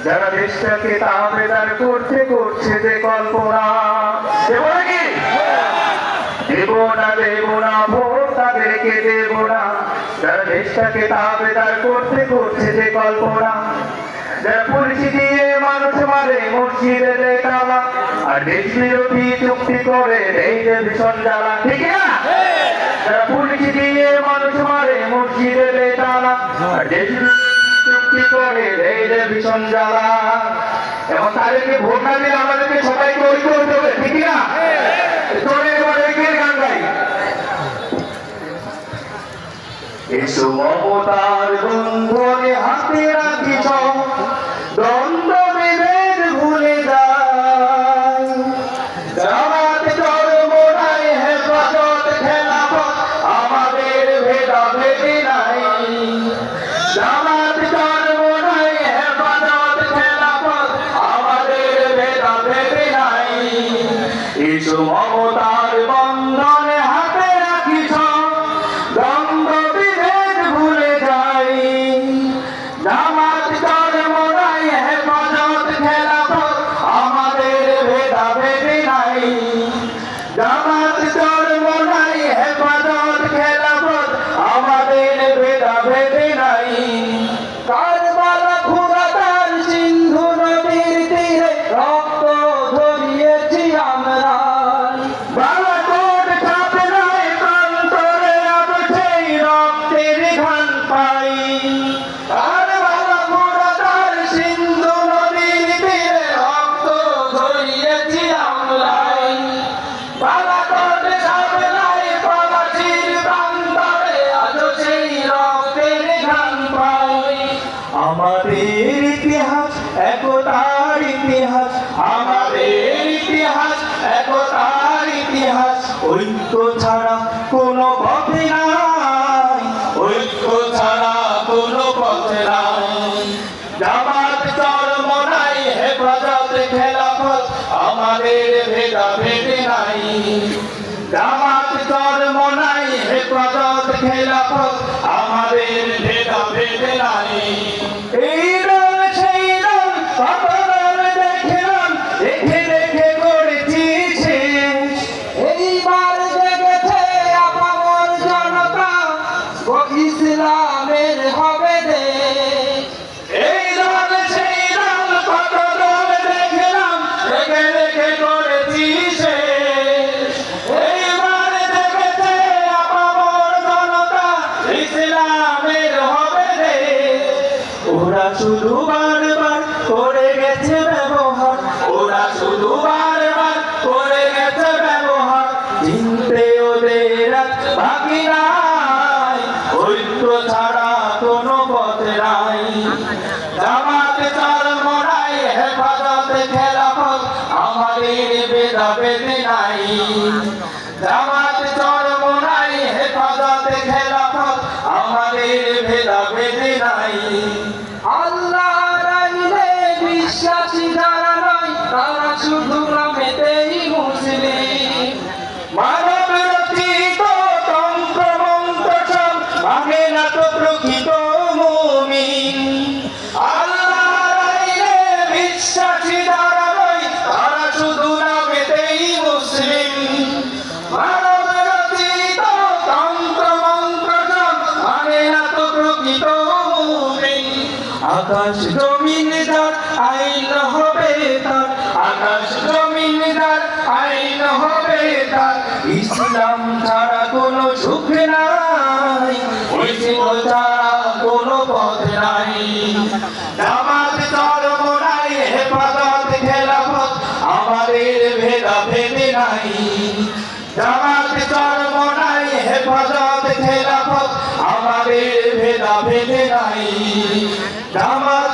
যারা দেশটাকে তাবেদার করতে করছে যে কল্পনা, দেব নাকি? দেব না ভোট তাদেরকে দেব না। যারা দেশটাকে তাবেদার করতে করছে যে কল্পনা, যারা পুলিশ দিয়ে মানুষ মারে মসজিদে তালা, আর দেশ বিরোধী চুক্তি করে এই যে ভীষণ জ্বালা, ঠিক না? যারা পুলিশ দিয়ে মানুষ মারে মসজিদে তালা, আর দেশ চুক্তি করে এই যে ভীষণ জ্বালা, এবং তাদেরকে ভোট না দিলে আমাদেরকে সবাইকে ঐক্য হতে হবে, ঠিক না? গান গাই, এসো মমতার বন্ধনে হাতে রাখি দ্বন্দ্ব বিভেদ ভুলে যায়, জামাত চরমোনাই হেফাজত খেলাফত আমাদের ভেদাভেদি নাই, জামাত চরমোনাই হেফাজত খেলাফত আমাদের ভেদাভেদি নাই। এসো মমতার বন্ধনে হাতে রাখি দ্বন্দ্ব বিভেদ ভুলে যাই, জামাত চরমোনাই হেফাজত খেলাফত আমাদের ভেদাভেদি নাই, জামাত চরমোনাই হেফাজত খেলাফত আমাদের ভেদাভেদি নাই। কারবালা ফুরাতার সিন্ধু নদীর তীরে রক্ত ঝরিয়েছি আমরা, বালাকোট ছাপড়ায় প্রান্তরে আজ সেই রক্তের ঘ্রাণ পাই। কারবালা ফুরাতার সিন্ধু নদীর তীরে রক্ত ঝরিয়েছি আমরা, বালাকোট ছাপড়ায় পলাশির প্রান্তরে আজ সেই রক্তের ঘ্রাণ পাই। আমাদের ইতিহাস একতার ইতিহাস, আমাদের ইতিহাস একতার ইতিহাস, ঐক্য ছাড়া কোনো পথ নাই, ঐক্য ছাড়া কোনো পথ নাই। জামাত চরমোনাই হেফাজত খেলাফত আমাদের ভেদাভেদি নাই, জামাত চরমোনাই হেফাজত খেলাফত আমাদের ভেদাভেদি নাই। এই দল সেই দল কত দল দেখলাম, দেখে দেখে করেছি শেষ, এইবার জেগেছে আপামর জনতা, ইসলামের হবে দেশ। এই দল সেই দল কত দল দেখলাম, দেখে দেখে করেছি শেষ, এইবার জেগেছে আপামর জনতা, ইসলামের হবে দেশ। ওরা শুধু বারবার করে গেছে ব্যবহার, ওরা শুধু বারবার করে গেছে ব্যবহার, চিনতে ওদের বাকি নাই, ঐক্য ছাড়া কোনো পথ নাই। জামাত চরমোনাই হেফাজত খেলাফত আমাদের ভেদাভেদি নাই, জামাত চরমোনাই হেফাজত খেলাফত আমাদের ভেদাভেদি নাই। আল্লাহর আইনে বিশ্বাসী যারা নয়, তারা শুধু নামেতেই মুসলিম, মানব রচিত তন্ত্র মন্ত্র সব মানে না তো প্রকৃত মুমিন। আল্লাহর আইনে বিশ্বাসী যারা নয়, তারা শুধু নামেতেই মুসলিম, মানব রচিত তন্ত্র মন্ত্র সব মানে না তো প্রকৃত মুমিন। আকাশ জমিন যার আইন হবে তার, আকাশ জমিন যার আইন হবে তার, ইসলাম ছাড়া কোনো সুখ নাই, ঐক্য ছাড়া কোনো পথ নাই। জামাত চরমোনাই হেফাজত খেলাফত আমাদের ভেদাভেদি নাই, জামাত চরমোনাই হেফাজত খেলাফত আমাদের ভেদাভেদি নাই। জামাত